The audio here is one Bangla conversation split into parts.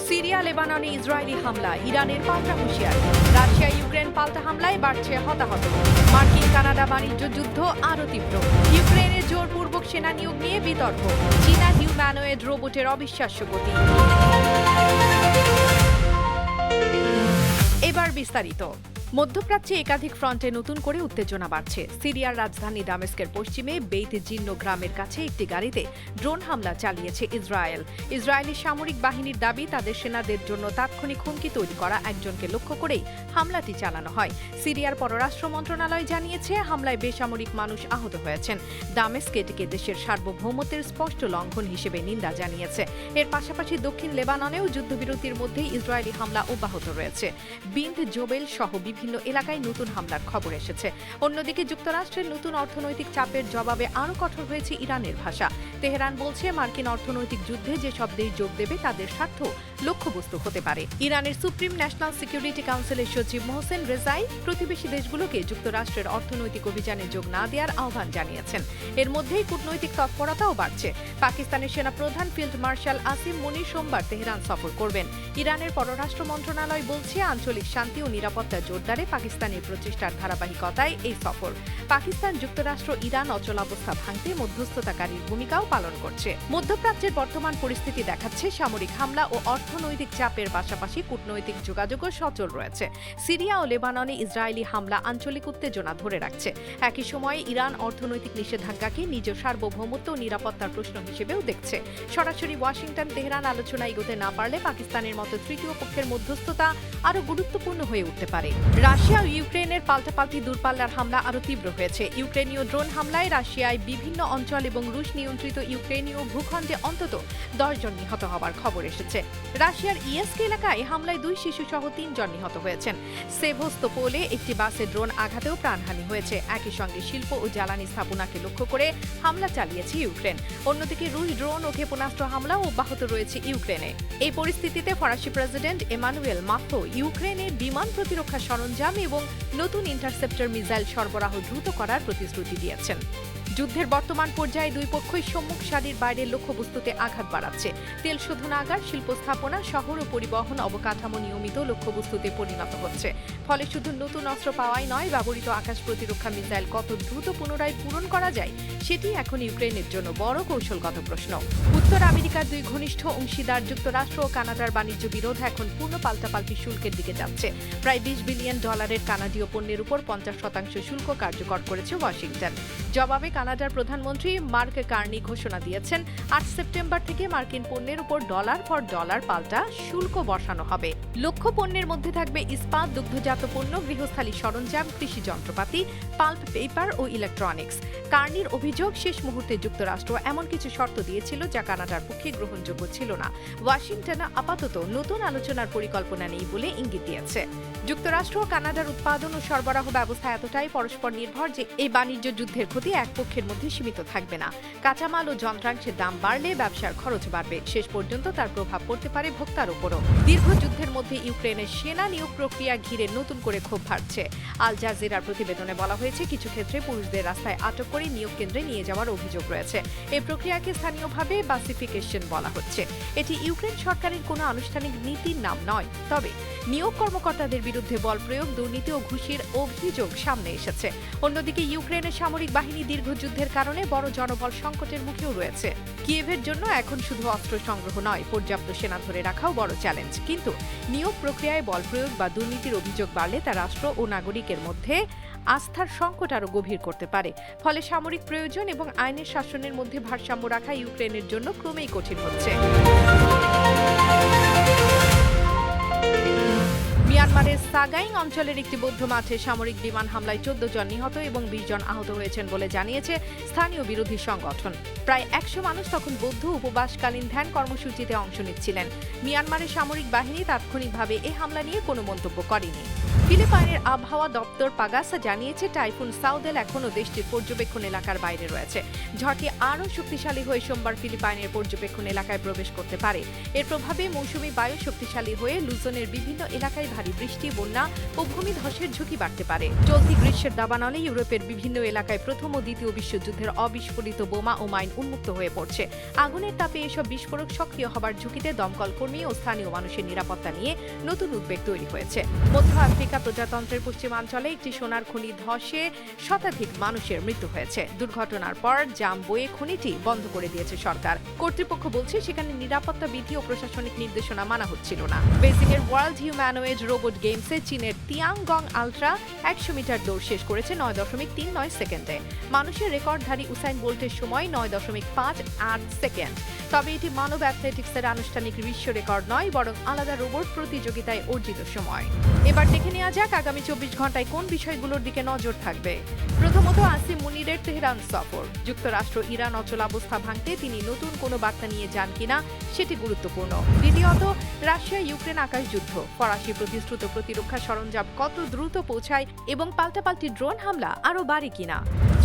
সিরিয়া লেবাননে ইসরায়েলি হামলা, ইরানের পাল্টা হুঁশিয়ারি, রাশিয়া ইউক্রেন পাল্টা হামলায় বাড়ছে হতাহত, মার্কিন কানাডা বাণিজ্য যুদ্ধ আরও তীব্র, ইউক্রেনে জোরপূর্বক সেনা নিয়োগ নিয়ে বিতর্ক, চীনা হিউম্যানয়েড রোবটের অবিশ্বাস্য গতি। এবার বিস্তারিত। মধ্যপ্রাচ্যে একাধিক ফ্রন্টে নতুন করে উত্তেজনা বাড়ছে। সিরিয়ার রাজধানী দামেস্কের পশ্চিমে বেইত জিন্ন গ্রামের কাছে একটি গাড়িতে ড্রোন হামলা চালিয়েছে ইসরায়েল। ইসরায়েলি সামরিক বাহিনীর দাবি, তাদের সেনাদের জন্য তাৎক্ষণিক হুমকি তৈরি করা একজনকে লক্ষ্য করেই হামলাটি চালানো হয়। সিরিয়ার পররাষ্ট্র মন্ত্রণালয় জানিয়েছে, হামলায় বেসামরিক মানুষ আহত হয়েছেন। দামেস্ক এটিকে দেশের সার্বভৌমত্বের স্পষ্ট লঙ্ঘন হিসেবে নিন্দা জানিয়েছে। এর পাশাপাশি দক্ষিণ লেবাননেও যুদ্ধবিরতির মধ্যে ইসরায়েলি হামলা অব্যাহত রয়েছে। বিন্দ জোবেল সহ বিভিন্ন এলাকায় নতুন হামলার খবর এসেছে। অন্যদিকে যুক্তরাষ্ট্রের নতুন অর্থনৈতিক চাপের জবাবে আরও কঠোর হয়েছে ইরানের ভাষা। তেহরান বলছে, মার্কিন অর্থনৈতিক যুদ্ধে যেসব দেশ যোগ দেবে তাদের স্বার্থ লক্ষ্যবস্তু হতে পারে। ইরানের সুপ্রিম ন্যাশনাল সিকিউরিটি কাউন্সিলের সচিব মোহসেন রেজাই প্রতিবেশী দেশগুলোকে যুক্তরাষ্ট্রের অর্থনৈতিক অভিযানে যোগ না দেওয়ার আহ্বান জানিয়েছেন। এর মধ্যেই কূটনৈতিক তৎপরতাও বাড়ছে। পাকিস্তানের সেনাপ্রধান ফিল্ড মার্শাল আসিম মুনির সোমবার তেহরান সফর করবেন। ইরানের পররাষ্ট্র মন্ত্রণালয় বলছে, আঞ্চলিক শান্তি ও নিরাপত্তা জোরদারে পাকিস্তানের প্রচেষ্টার ধারাবাহিকতায় এই সফর। পাকিস্তান, যুক্তরাষ্ট্র, ইরান অচলাবস্থা ভাঙতে মধ্যস্থতাকারীর ভূমিকাও পালন করছে। মধ্যপ্রাচ্যের বর্তমান পরিস্থিতি দেখাচ্ছে, সামরিক হামলা ও অর্থনৈতিক চাপের পাশাপাশি কূটনৈতিক যোগাযোগও সচল রয়েছে। সিরিয়া ও লেবাননে ইসরায়েলি হামলা আঞ্চলিক উত্তেজনা ধরে রাখছে। একই সময়ে ইরান অর্থনৈতিক নিষেধাজ্ঞাকে নিজ সার্বভৌমত্ব ও নিরাপত্তার প্রশ্ন হিসেবেও দেখছে। সরাসরি ওয়াশিংটন তেহরান আলোচনা এগোতে না পারলে পাকিস্তানের মতো তৃতীয় পক্ষের মধ্যস্থতা আরও গুরুত্বপূর্ণ হয়ে উঠতে পারে। রাশিয়া ও ইউক্রেনের পাল্টাপাল্টি দূরপাল্লার হামলা আরও তীব্র হয়েছে। ইউক্রেনীয় ড্রোন হামলায় রাশিয়ায় বিভিন্ন অঞ্চল এবং রুশ নিয়ন্ত্রিত ইউক্রেনীয় ভূখণ্ডে অন্তত 10 জন নিহত হওয়ার খবর এসেছে। রাশিয়ার ইয়েস্ক এলাকায় হামলায় 2 শিশু সহ 3 জন নিহত হয়েছেন। সেভোস্তোপোলে একটি বাসে ড্রোন আঘাতেও প্রাণহানি হয়েছে। একই সঙ্গে শিল্প ও জ্বালানি স্থাপনাকে লক্ষ্য করে হামলা চালিয়েছে ইউক্রেন। অন্যদিকে রুশ ড্রোন ও ক্ষেপণাস্ত্র হামলাও অব্যাহত রয়েছে ইউক্রেনে। এই পরিস্থিতিতে ফরাসি প্রেসিডেন্ট এমানুয়েল মাক্রো ইউক্রেনে বিমান প্রতিরক্ষা সরঞ্জাম এবং নতুন ইন্টারসেপ্টর মিসাইল সরবরাহ দ্রুত করার প্রতিশ্রুতি দিয়েছেন। যুদ্ধের বর্তমান পর্যায়ে দুই পক্ষই সম্মুখ সারির বাইরে লক্ষ্যবস্তুতে আঘাত বাড়াচ্ছে। তেল শোধনাগার, শিল্প স্থাপনা, শহর ও পরিবহন অবকাঠামো নিয়মিত লক্ষ্যবস্তুতে পরিণত হচ্ছে। ফলে শুধু নতুন অস্ত্র পাওয়াই নয়, ব্যবহৃত আকাশ প্রতিরক্ষা মিসাইল কত দ্রুত পুনরায় পূরণ করা যায় সেটি এখন ইউক্রেনের জন্য বড় কৌশলগত প্রশ্ন। উত্তর আমেরিকার দুই ঘনিষ্ঠ অংশীদার যুক্তরাষ্ট্র ও কানাডার বাণিজ্য বিরোধ এখন পূর্ণ পাল্টাপাল্টি শুল্কের দিকে যাচ্ছে। প্রায় $20 বিলিয়ন কানাডীয় পণ্যের উপর 50% শুল্ক কার্যকর করেছে ওয়াশিংটন। জবাবে কানাডার প্রধানমন্ত্রী মার্ক কার্নি ঘোষণা দিয়েছেন, 8 সেপ্টেম্বর থেকে মার্কিন পণ্যের উপর ডলার ফর ডলার পাল্টা শুল্ক বসানো হবে। লক্ষ্য পণ্যের মধ্যে থাকবে ইস্পাত, দুগ্ধজাত পণ্য, গৃহস্থালী সরঞ্জাম, কৃষি যন্ত্রপাতি, পাল্প, পেপার ও ইলেকট্রনিক্স। কার্নির অভিযোগ, শেষ মুহূর্তে যুক্তরাষ্ট্র এমন কিছু শর্ত দিয়েছিল যা কানাডার পক্ষে গ্রহণযোগ্য ছিল না। ওয়াশিংটন আপাতত নতুন আলোচনার পরিকল্পনা নেই বলে ইঙ্গিত দিয়েছে। যুক্তরাষ্ট্র ও কানাডার উৎপাদন ও সরবরাহ ব্যবস্থা এতটাই পরস্পর নির্ভর যে এই বাণিজ্য যুদ্ধের ক্ষতি এক পক্ষের মধ্যে সীমিত থাকবে না। কাঁচামাল ও যন্ত্রাংশের দাম বাড়লে ব্যবসার খরচ বাড়বে। শেষ পর্যন্ত তার প্রভাব পড়তে পারে ভোক্তার উপরও। দীর্ঘ যুদ্ধের মধ্যে ইউক্রেনের সেনা নিয়োগ প্রক্রিয়া ঘিরে নতুন করে ক্ষোভ বাড়ছে। আল জাজিরার প্রতিবেদনে বলা হয়েছে, কিছু ক্ষেত্রে পুরুষদের রাস্তায় আটক করে নিয়োগ কেন্দ্রে নিয়ে যাওয়ার অভিযোগ রয়েছে। এই প্রক্রিয়াকে স্থানীয়ভাবে বাসিফিকেশন বলা হচ্ছে। এটি ইউক্রেন সরকারের কোনো আনুষ্ঠানিক নীতির নাম নয়, তবে নিয়োগ কর্মকর্তাদের বিরুদ্ধে বল প্রয়োগ, দুর্নীতি ও ঘুষির অভিযোগ সামনে এসেছে। অন্যদিকে ইউক্রেনের সামরিক বাহিনী দীর্ঘ যুদ্ধের কারণে বড় জনবল সংকটের মুখেও রয়েছে। কিয়েভের জন্য এখন শুধু অস্ত্র সংগ্রহ নয়, পর্যাপ্ত সেনা ধরে রাখাও বড় চ্যালেঞ্জ। কিন্তু নিয়োগ প্রক্রিয়ায় বল প্রয়োগ বা দুর্নীতির অভিযোগ বাড়লে তা রাষ্ট্র ও নাগরিকের মধ্যে আস্থার সংকট আরও গভীর করতে পারে। ফলে সামরিক প্রয়োজন এবং আইনের শাসনের মধ্যে ভারসাম্য রাখা ইউক্রেনের জন্য ক্রমেই কঠিন হচ্ছে। মিয়ানমারের সাগাইং অঞ্চলের একটি বৌদ্ধ মাঠে সামরিক বিমান হামলায় 14 জন নিহত এবং 20 জন আহত হয়েছেন বলে জানিয়েছে স্থানীয় বিরোধী সংগঠন। প্রায় 100 মানুষ তখন বৌদ্ধ উপবাসকালীন ধ্যান কর্মসূচিতে অংশ নিচ্ছিলেন। মিয়ানমারের সামরিক বাহিনী তাৎক্ষণিকভাবে এই হামলা নিয়ে কোনো মন্তব্য করেনি। ফিলিপাইনের আবহাওয়া দপ্তর পাগাসা জানিয়েছে, টাইফুন সাউদেল এখনও দেশটির পর্যবেক্ষণ এলাকার বাইরে রয়েছে। ঝড়টি আরও শক্তিশালী হয়ে সোমবার ফিলিপাইনের পর্যবেক্ষণ এলাকায় প্রবেশ করতে পারে। এর প্রভাবে মৌসুমী বায়ু শক্তিশালী হয়ে লুজনের বিভিন্ন এলাকায় ভারী বৃষ্টি, বন্যা বন্যা ও ভূমিধসের ঝুঁকি বাড়তে পারে। চলতি গ্রীষ্মের দাবানলে ইউরোপের বিভিন্ন এলাকায় প্রথম ও দ্বিতীয় বিশ্বযুদ্ধের অবিস্ফোরিত বোমা ও মাইন উন্মুক্ত হয়ে পড়ছে। আগুনের তাপে এসব বিস্ফোরক সক্রিয় হবার ঝুঁকিতে দমকল কর্মী ও স্থানীয় মানুষের নিরাপত্তা নিয়ে নতুন উদ্বেগ তৈরি হয়েছে। মধ্য আফ্রিকা প্রজাতন্ত্রের পশ্চিমাঞ্চলে একটি সোনার খনি ধসে শতাধিক মানুষের মৃত্যু হয়েছে। দুর্ঘটনার পর জাম বয়ে খনিটি বন্ধ করে দিয়েছে সরকার। কর্তৃপক্ষ বলছে সেখানে নিরাপত্তা বিধি ও প্রশাসনিক নির্দেশনা মানা হচ্ছিল না। বেজিংয়ের ওয়ার্ল্ড হিউম্যানয়েড রোবট গেমসে চীনের তিয়াংগং আলট্রা 100 মিটার দৌড় শেষ করেছে 9.39 সেকেন্ডে। মানুষের রেকর্ডধারী উসাইন বোল্টের সময় 9.58 সেকেন্ড। তবে এটি মানব অ্যাথলেটিক্সের আনুষ্ঠানিক বিশ্ব রেকর্ড নয়, বরং আলাদা রোবট প্রতিযোগিতায় অর্জিত সময়। এবার দেখে নেওয়া যাক আগামী 24 ঘন্টায় কোন বিষয়গুলোর দিকে নজর থাকবে। প্রথমত, আসিম মুনিরের তেহরান সফর। যুক্তরাষ্ট্র ইরান অচলাবস্থা ভাঙতে তিনি নতুন কোনো বার্তা নিয়ে যান কিনা সেটি গুরুত্বপূর্ণ। দ্বিতীয়ত, রাশিয়া ইউক্রেন আকাশ যুদ্ধ। ফরাসি প্রতিশ্রুত প্রতিরক্ষা সরঞ্জাম কত দ্রুত পৌঁছায় এবং পাল্টাপাল্টি ড্রোন হামলা আরও বাড়ে কিনা।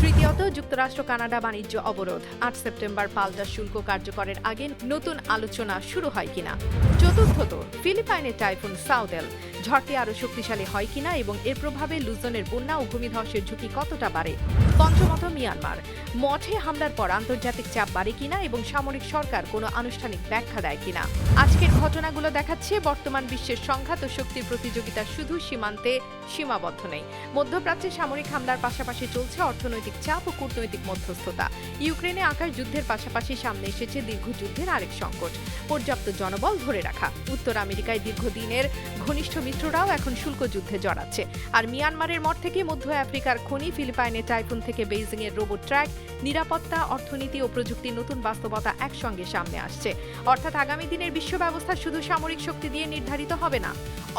তৃতীয়ত, যুক্তরাষ্ট্র কানাডা বাণিজ্য অবরোধ। 8 সেপ্টেম্বর পাল্টা শুল্ক কার্যকরের আগে নতুন আলোচনা শুরু হয় কিনা। চতুর্থত, ফিলিপাইনের টাইফুন সাউদেল। ঝড়টি আরও শক্তিশালী হয় কিনা এবং এর প্রভাবে লুজনের বন্যা ও ভূমিধসের ঝুঁকি কতটা বাড়ে। পঞ্চমত, মিয়ানমার। মঠে হামলার পর আন্তর্জাতিক চাপ বাড়ে কিনা এবং সামরিক সরকার কোনো আনুষ্ঠানিক ব্যাখ্যা দেয় কিনা। আজকের ঘটনাগুলো দেখাচ্ছে বর্তমান বিশ্বের সংঘাত ও শক্তির প্রতিযোগিতা শুধু সীমান্তে সীমাবদ্ধ নেই। মধ্যপ্রাচ্যে সামরিক হামলার পাশাপাশি চলছে অর্থনৈতিক চাপ ও কূটনৈতিক মধ্যস্থতা। ইউক্রেনে আকাশ যুদ্ধের পাশাপাশি সামনে এসেছে দীর্ঘযুদ্ধের আরেক সংকট, পর্যাপ্ত জনবল ধরে রাখা। উত্তর আমেরিকায় দীর্ঘদিনের ঘনিষ্ঠ মিত্ররাও এখন শুল্ক যুদ্ধে জড়াচ্ছে। আর মিয়ানমারের মঠ থেকে মধ্য আফ্রিকার খনি, ফিলিপাইনের টাইফুন থেকে বেইজিংয়ের রোবট ট্র্যাক, নিরাপত্তা, অর্থনীতি ও প্রযুক্তির নতুন বাস্তবতা একসঙ্গে সামনে আসছে। অর্থাৎ আগামী দিনের বিশ্ব ব্যবস্থা শুধু সামরিক শক্তি দিয়ে নির্ধারিত হবে না।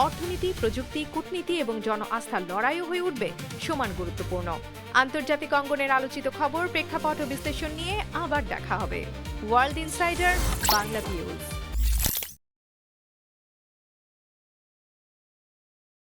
অর্থনীতি, প্রযুক্তি, কূটনীতি এবং জন আস্থার লড়াইও হয়ে উঠবে সমান গুরুত্বপূর্ণ। আন্তর্জাতিক অঙ্গনের আলোচিত খবর, প্রেক্ষাপট ও বিশ্লেষণ নিয়ে আবার দেখা হবে। World insider Bangla views.